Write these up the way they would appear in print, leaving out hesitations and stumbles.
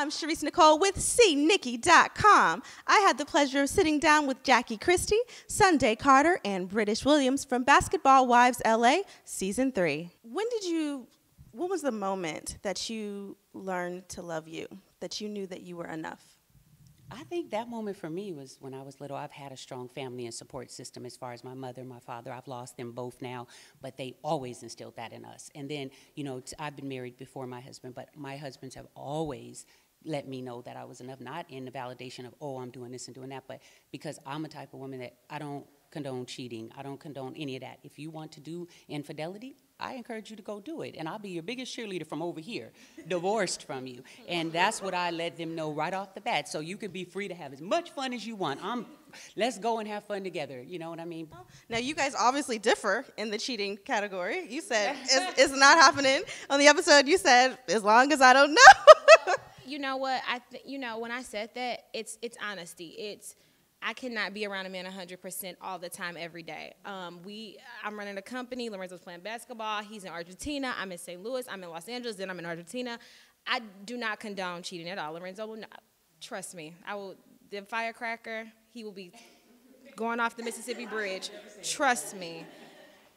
I'm Sharice Nicole with CNikky.com. I had the pleasure of sitting down with Jackie Christie, Sunday Carter, and British Williams from Basketball Wives LA Season 3. What was the moment that you learned to love you, that you knew that you were enough? I think that moment for me was when I was little. I've had a strong family and support system as far as my mother and my father. I've lost them both now, but they always instilled that in us. And then, you know, I've been married before my husband, but my husbands have always let me know that I was enough, not in the validation of, oh, I'm doing this and doing that, but because I'm a type of woman that I don't condone cheating. I don't condone any of that. If you want to do infidelity, I encourage you to go do it. And I'll be your biggest cheerleader from over here, divorced from you. And that's what I let them know right off the bat. So you can be free to have as much fun as you want. Let's go and have fun together. You know what I mean? Now, you guys obviously differ in the cheating category. You said it's not happening. On the episode, you said, as long as I don't know. You know what? When I said that, it's honesty. I cannot be around a man 100% all the time, every day. I'm running a company. Lorenzo's playing basketball. He's in Argentina. I'm in St. Louis. I'm in Los Angeles. Then I'm in Argentina. I do not condone cheating at all. Lorenzo will not. Trust me. The firecracker, he will be going off the Mississippi Bridge. Trust me.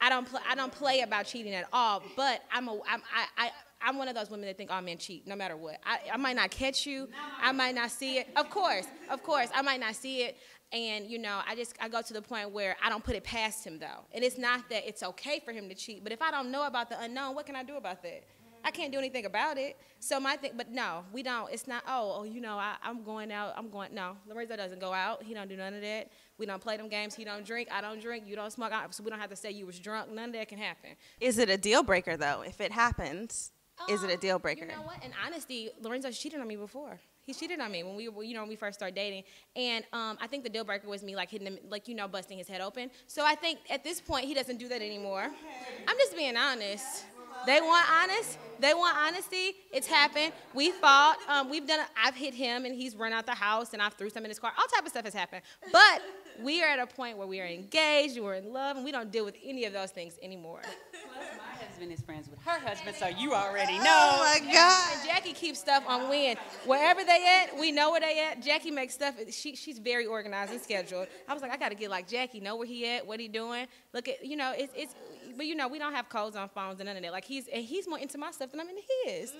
I don't play about cheating at all. But I'm one of those women that think all men cheat, no matter what. I might not catch you. I might not see it. Of course, I might not see it. And, you know, I go to the point where I don't put it past him, though. And it's not that it's okay for him to cheat, but if I don't know about the unknown, what can I do about that? I can't do anything about it. So my thing, but no, we don't. It's not, you know, I'm going out. No, Lorenzo doesn't go out. He don't do none of that. We don't play them games. He don't drink. I don't drink. You don't smoke. So we don't have to say you was drunk. None of that can happen. Is it a deal breaker, though, if it happens? Is it a deal breaker? You know what? In honesty, Lorenzo cheated on me before. He cheated on me when we first started dating. And I think the deal breaker was me, like, hitting him, like, you know, busting his head open. So I think at this point, he doesn't do that anymore. I'm just being honest. They want honest. They want honesty. It's happened. We fought. I've hit him, and he's run out the house, and I've threw some in his car. All type of stuff has happened. But we are at a point where we are engaged, we're in love, and we don't deal with any of those things anymore. My husband is friends with her husband, so you already know. Oh, my God. And Jackie keeps stuff on wind. Wherever they at, we know where they at. Jackie makes stuff. She's very organized and scheduled. I was like, I got to get like Jackie, know where he at, what he doing. Look at, you know, but, you know, we don't have codes on phones and none of that. Like, he's more into my stuff than I'm into his.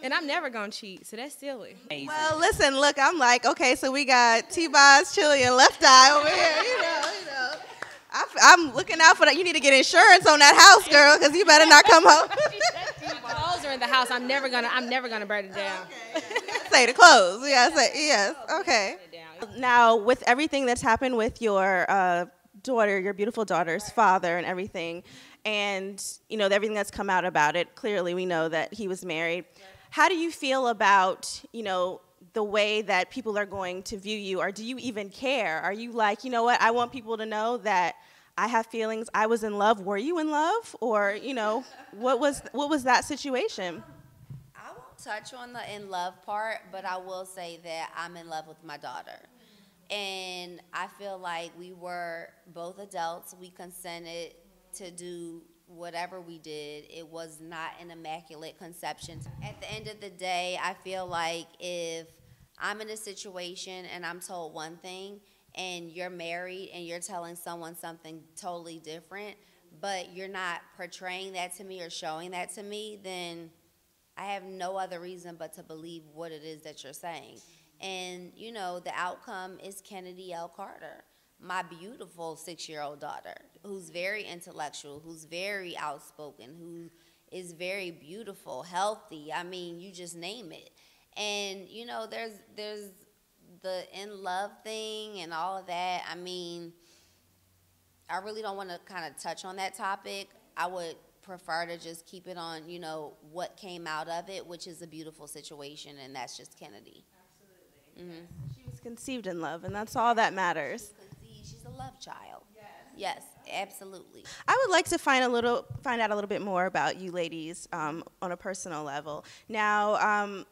And I'm never going to cheat, so that's silly. Well, listen, look, I'm like, okay, so we got T-Boz, Chili, and Left Eye over here, you know. I'm looking out for that. You need to get insurance on that house, girl, because you better not come home. My clothes are in the house. I'm never gonna burn it down. Okay. Say the clothes. Yeah, say yes. Okay. Now, with everything that's happened with your daughter, your beautiful daughter's father, and everything, and you know everything that's come out about it, clearly we know that he was married. How do you feel about, you know, the way that people are going to view you, or do you even care? Are you like, you know what, I want people to know that I have feelings, I was in love. Were you in love? Or, you know, what was that situation? I won't touch on the in love part, but I will say that I'm in love with my daughter. And I feel like we were both adults. We consented to do whatever we did. It was not an immaculate conception. At the end of the day, I feel like if I'm in a situation and I'm told one thing and you're married and you're telling someone something totally different, but you're not portraying that to me or showing that to me, then I have no other reason but to believe what it is that you're saying. And, you know, the outcome is Kennedy L. Carter, my beautiful 6-year-old daughter, who's very intellectual, who's very outspoken, who is very beautiful, healthy. I mean, you just name it. And, you know, there's the in love thing and all of that. I mean, I really don't want to kind of touch on that topic. I would prefer to just keep it on, you know, what came out of it, which is a beautiful situation, and that's just Kennedy. Absolutely. Mm-hmm. She was conceived in love, and that's all that matters. She's a love child. Yes, absolutely. I would like to find out a little bit more about you ladies on a personal level. Now,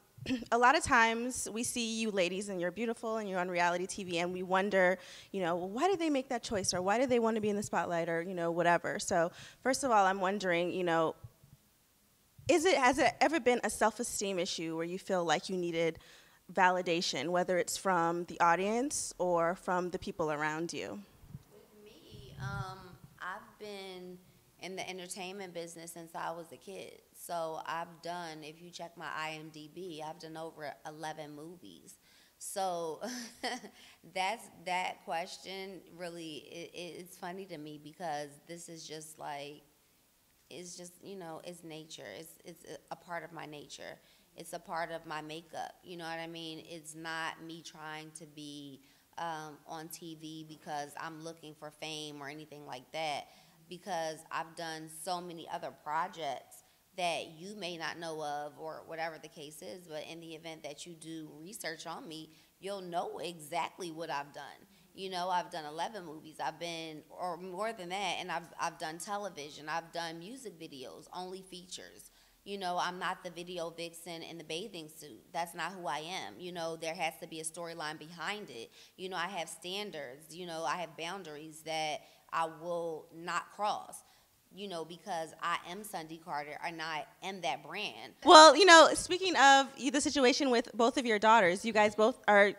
a lot of times we see you ladies and you're beautiful and you're on reality TV and we wonder, you know, well, why did they make that choice, or why did they want to be in the spotlight, or, you know, whatever. So first of all, I'm wondering, you know, has it ever been a self-esteem issue where you feel like you needed validation, whether it's from the audience or from the people around you? With me, I've been in the entertainment business since I was a kid. So I've done, if you check my IMDb, I've done over 11 movies. So that question really, it's funny to me because this is just like, it's just, it's nature. It's a part of my nature. It's a part of my makeup. You know what I mean? It's not me trying to be on TV because I'm looking for fame or anything like that, because I've done so many other projects that you may not know of or whatever the case is, but in the event that you do research on me, you'll know exactly what I've done. I've done 11 movies. I've been, or more than that, and I've done television. I've done music videos, only features. I'm not the video vixen in the bathing suit. That's not who I am. There has to be a storyline behind it. I have standards. I have boundaries that I will not cross. Because I am Sunday Carter and I am that brand. Well, speaking of the situation with both of your daughters, you guys both are,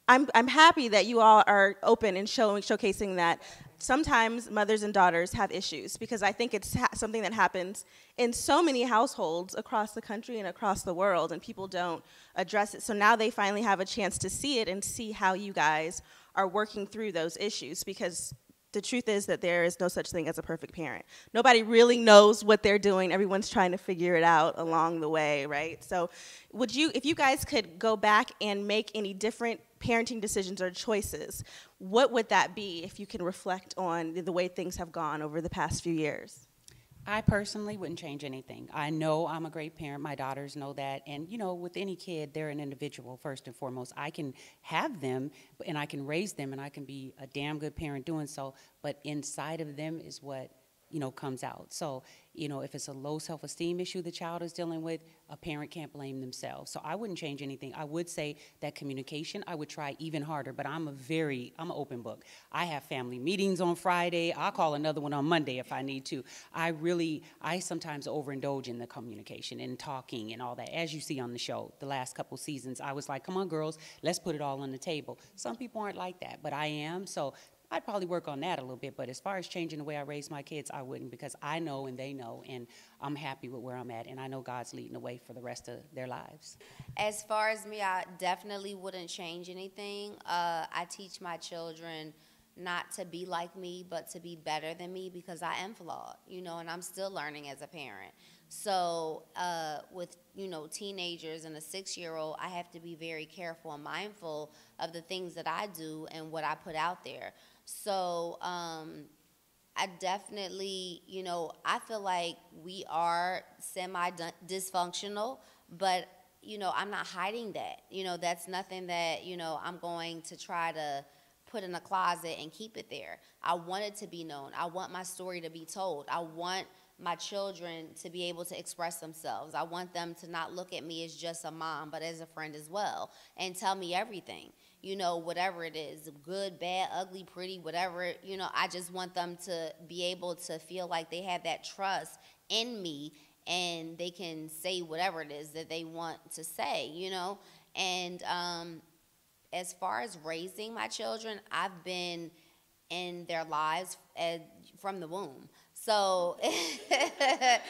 I'm happy that you all are open and showcasing that sometimes mothers and daughters have issues, because I think it's something that happens in so many households across the country and across the world, and people don't address it. So now they finally have a chance to see it and see how you guys are working through those issues, because the truth is that there is no such thing as a perfect parent. Nobody really knows what they're doing. Everyone's trying to figure it out along the way, right? So if you guys could go back and make any different parenting decisions or choices, what would that be if you can reflect on the way things have gone over the past few years? I personally wouldn't change anything. I know I'm a great parent. My daughters know that. And, with any kid, they're an individual first and foremost. I can have them, and I can raise them, and I can be a damn good parent doing so. But inside of them is what, comes out. So, if it's a low self-esteem issue the child is dealing with, a parent can't blame themselves. So I wouldn't change anything. I would say that communication, I would try even harder, but I'm an open book. I have family meetings on Friday. I'll call another one on Monday if I need to. I sometimes overindulge in the communication and talking and all that. As you see on the show, the last couple seasons, I was like, come on, girls, let's put it all on the table. Some people aren't like that, but I am. So I'd probably work on that a little bit, but as far as changing the way I raise my kids, I wouldn't, because I know and they know, and I'm happy with where I'm at, and I know God's leading the way for the rest of their lives. As far as me, I definitely wouldn't change anything. I teach my children not to be like me, but to be better than me, because I am flawed, and I'm still learning as a parent. So with, teenagers and a 6-year-old, I have to be very careful and mindful of the things that I do and what I put out there. So I definitely, I feel like we are semi-dysfunctional, but, I'm not hiding that. That's nothing that, I'm going to try to put in a closet and keep it there. I want it to be known. I want my story to be told. I want my children to be able to express themselves. I want them to not look at me as just a mom, but as a friend as well, and tell me everything, whatever it is, good, bad, ugly, pretty, whatever, I just want them to be able to feel like they have that trust in me, and they can say whatever it is that they want to say, and as far as raising my children, I've been in their lives from the womb. So, and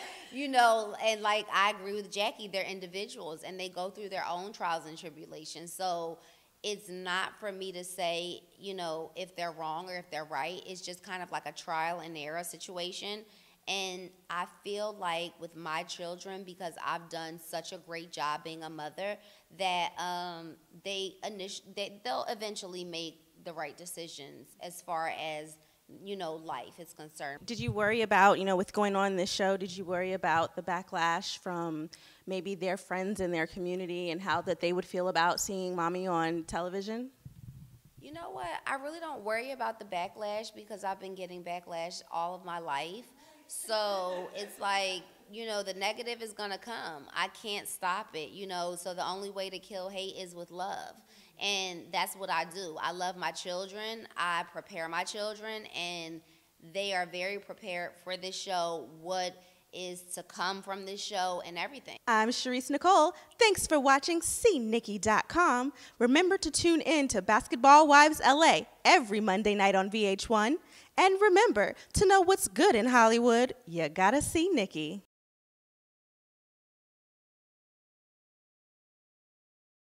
like I agree with Jackie, they're individuals and they go through their own trials and tribulations. So it's not for me to say, if they're wrong or if they're right. It's just kind of like a trial and error situation. And I feel like with my children, because I've done such a great job being a mother, that they'll eventually make the right decisions as far as life is concerned. Did you worry about, with going on this show, did you worry about the backlash from maybe their friends in their community and how that they would feel about seeing mommy on television? You know what? I really don't worry about the backlash, because I've been getting backlash all of my life. So it's like, the negative is going to come. I can't stop it, so the only way to kill hate is with love. And that's what I do. I love my children. I prepare my children, and they are very prepared for this show, what is to come from this show and everything. I'm Sharice Nicole. Thanks for watching CNikky.com. Remember to tune in to Basketball Wives LA every Monday night on VH1. And remember, to know what's good in Hollywood, you gotta see Nikki.